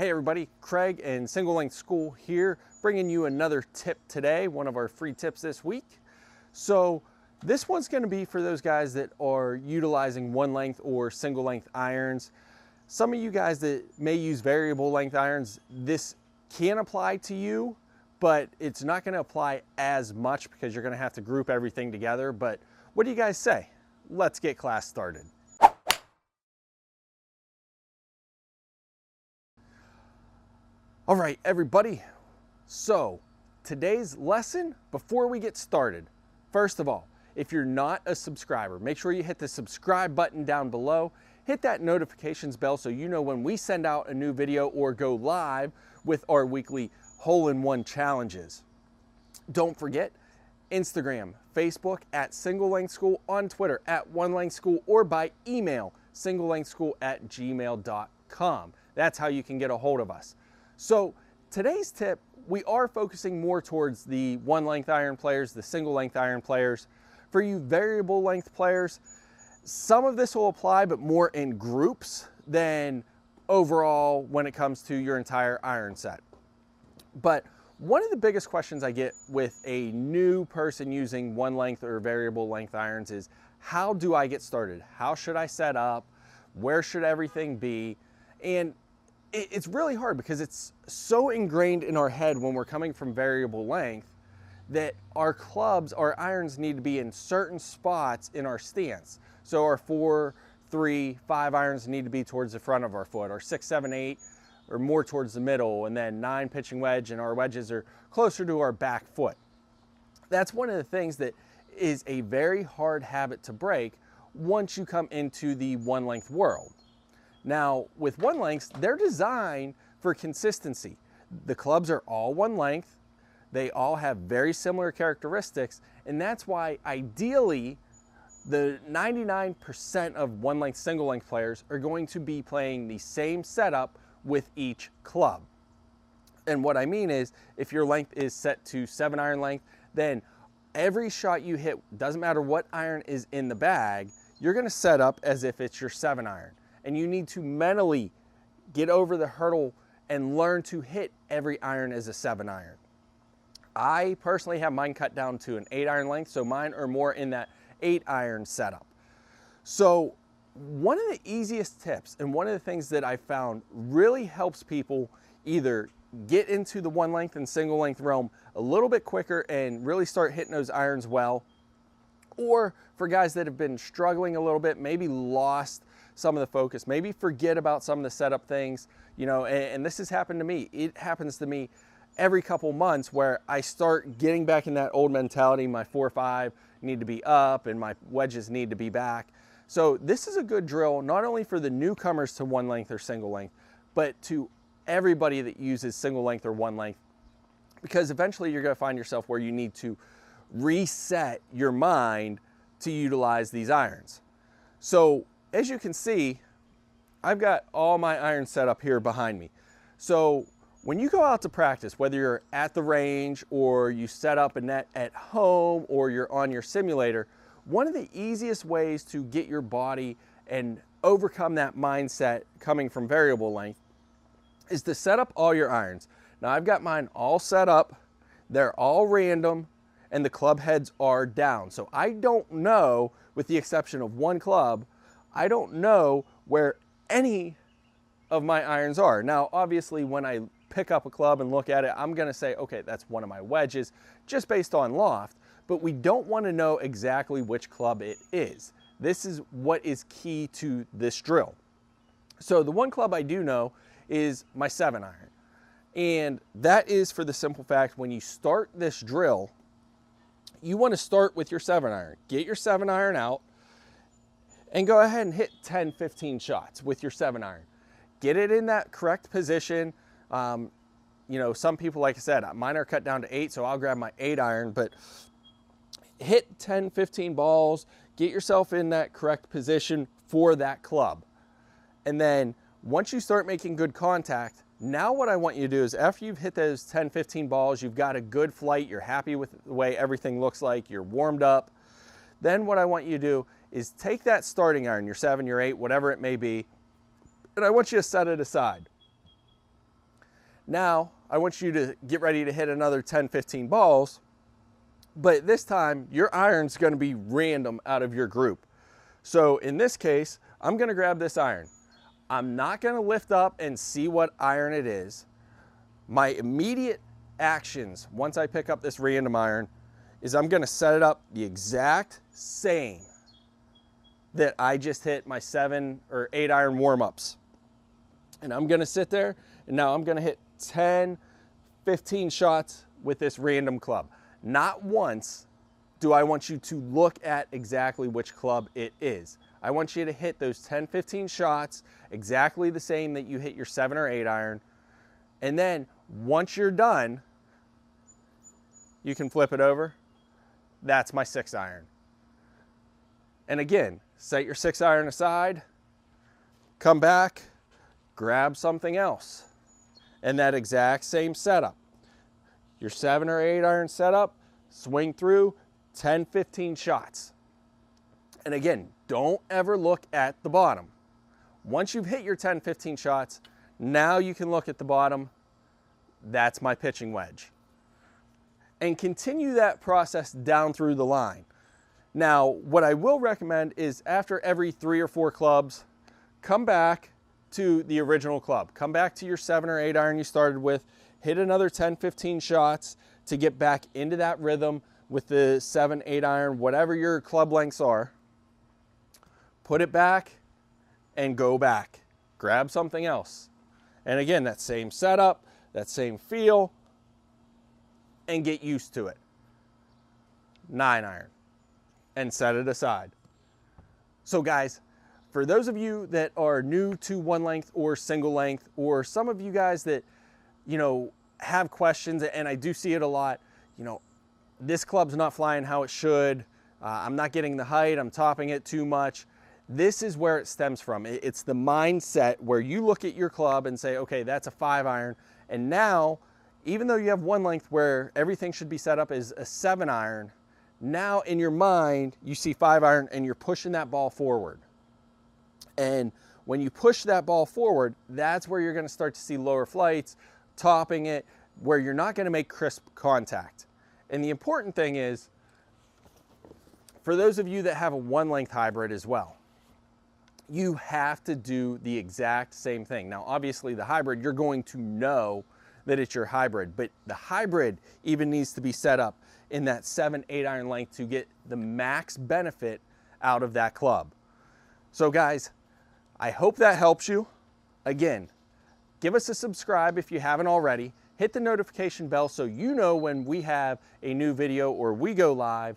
Hey everybody, Craig and Single Length School here, bringing you another tip today, one of our free tips this week. So this one's going to be for those guys that are utilizing one length or single length irons. Some of you guys that may use variable length irons, this can apply to you, but it's not going to apply as much because you're going to have to group everything together. But what do you guys say? Let's get class started. All right, everybody. So today's lesson, before we get started, first of all, if you're not a subscriber, make sure you hit the subscribe button down below. Hit that notifications bell so you know when we send out a new video or go live with our weekly hole-in-one challenges. Don't forget, Instagram, Facebook at Single Length School, on Twitter at One Length School, or by email, singlelengthschool@gmail.com. That's how you can get a hold of us. So today's tip, we are focusing more towards the one length iron players, the single length iron players. For you variable length players, some of this will apply, but more in groups than overall when it comes to your entire iron set. But one of the biggest questions I get with a new person using one length or variable length irons is, how do I get started? How should I set up? Where should everything be? And it's really hard because it's so ingrained in our head when we're coming from variable length that our clubs, our irons need to be in certain spots in our stance. So our 4, 3, 5 irons need to be towards the front of our foot, our 6, 7, 8 or more towards the middle, and then 9 pitching wedge, and our wedges are closer to our back foot. That's one of the things that is a very hard habit to break once you come into the one length world. Now, with one lengths, they're designed for consistency. The clubs are all one length. They all have very similar characteristics, and that's why ideally the 99% of one length, single length players are going to be playing the same setup with each club. And what I mean is, if your length is set to 7 iron length, then every shot you hit, doesn't matter what iron is in the bag, you're gonna set up as if it's your 7 iron. And you need to mentally get over the hurdle and learn to hit every iron as a 7 iron. I personally have mine cut down to an 8 iron length, so mine are more in that 8 iron setup. So one of the easiest tips, and one of the things that I found really helps people either get into the one length and single length realm a little bit quicker and really start hitting those irons well, or for guys that have been struggling a little bit, maybe lost some of the focus, maybe forget about some of the setup things, you know, and this has happened to me. It happens to me every couple months where I start getting back in that old mentality. My 4, 5 need to be up and my wedges need to be back. So this is a good drill, not only for the newcomers to one length or single length, but to everybody that uses single length or one length, because eventually you're going to find yourself where you need to reset your mind to utilize these irons. So as you can see, I've got all my irons set up here behind me. So when you go out to practice, whether you're at the range or you set up a net at home or you're on your simulator, one of the easiest ways to get your body and overcome that mindset coming from variable length is to set up all your irons. Now I've got mine all set up, they're all random, and the club heads are down. So I don't know, with the exception of one club, I don't know where any of my irons are. Now, obviously, when I pick up a club and look at it, I'm gonna say, okay, that's one of my wedges, just based on loft, but we don't wanna know exactly which club it is. This is what is key to this drill. So the one club I do know is my 7 iron. And that is for the simple fact, when you start this drill, you wanna start with your 7 iron. Get your 7 iron out, and go ahead and hit 10, 15 shots with your 7 iron. Get it in that correct position. You know, some people, like I said, mine are cut down to 8, so I'll grab my 8 iron, but hit 10, 15 balls, get yourself in that correct position for that club. And then once you start making good contact, now what I want you to do is, after you've hit those 10, 15 balls, you've got a good flight, you're happy with the way everything looks like, you're warmed up, then what I want you to do is take that starting iron, your 7, your 8, whatever it may be, and I want you to set it aside. Now, I want you to get ready to hit another 10, 15 balls, but this time your iron's gonna be random out of your group. So in this case, I'm gonna grab this iron. I'm not gonna lift up and see what iron it is. My immediate actions, once I pick up this random iron, is I'm gonna set it up the exact same that I just hit my 7 or 8 iron warm-ups. And I'm gonna sit there, and now I'm gonna hit 10, 15 shots with this random club. Not once do I want you to look at exactly which club it is. I want you to hit those 10, 15 shots exactly the same that you hit your 7 or 8 iron. And then once you're done, you can flip it over. That's my 6 iron. And again, set your 6 iron aside, come back, grab something else. And that exact same setup. Your 7 or 8 iron setup, swing through 10, 15 shots. And again, don't ever look at the bottom. Once you've hit your 10, 15 shots, now you can look at the bottom. That's my pitching wedge. And continue that process down through the line. Now, what I will recommend is after every 3 or 4 clubs, come back to the original club. Come back to your 7 or 8 iron you started with, hit another 10, 15 shots to get back into that rhythm with the 7, 8 iron, whatever your club lengths are. Put it back and go back. Grab something else. And again, that same setup, that same feel, and get used to it. 9 iron and set it aside. So guys, for those of you that are new to one length or single length, or some of you guys that, have questions, and I do see it a lot, this club's not flying how it should, I'm not getting the height, I'm topping it too much. This is where it stems from. It's the mindset where you look at your club and say, okay, that's a 5 iron. And now, even though you have one length where everything should be set up as a 7 iron, now in your mind, you see 5 iron and you're pushing that ball forward. And when you push that ball forward, that's where you're gonna start to see lower flights, topping it, where you're not gonna make crisp contact. And the important thing is, for those of you that have a one length hybrid as well, you have to do the exact same thing. Now, obviously the hybrid, you're going to know that it's your hybrid, but the hybrid even needs to be set up in that 7, 8 iron length to get the max benefit out of that club. So guys, I hope that helps you. Again, give us a subscribe if you haven't already. Hit the notification bell so you know when we have a new video or we go live.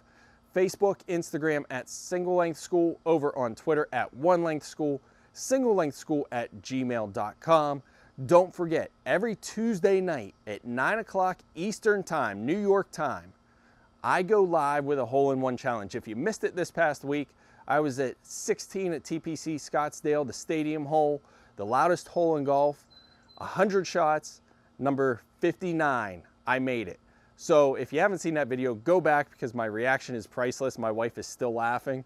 Facebook, Instagram at Single Length School, over on Twitter at One Length School, singlelengthschool@gmail.com. Don't forget, every Tuesday night at 9 o'clock Eastern Time, New York time, I go live with a hole-in-one challenge. If you missed it this past week, I was at 16 at TPC Scottsdale, the stadium hole, the loudest hole in golf, 100 shots, number 59. I made it. So if you haven't seen that video, go back because my reaction is priceless. My wife is still laughing,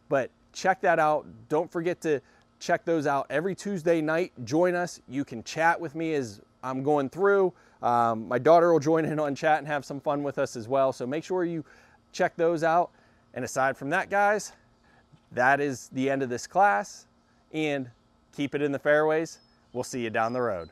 but check that out. Don't forget to check those out every Tuesday night. Join us. You can chat with me as I'm going through. My daughter will join in on chat and have some fun with us as well. So make sure you check those out. And aside from that, guys, that is the end of this class, and keep it in the fairways. We'll see you down the road.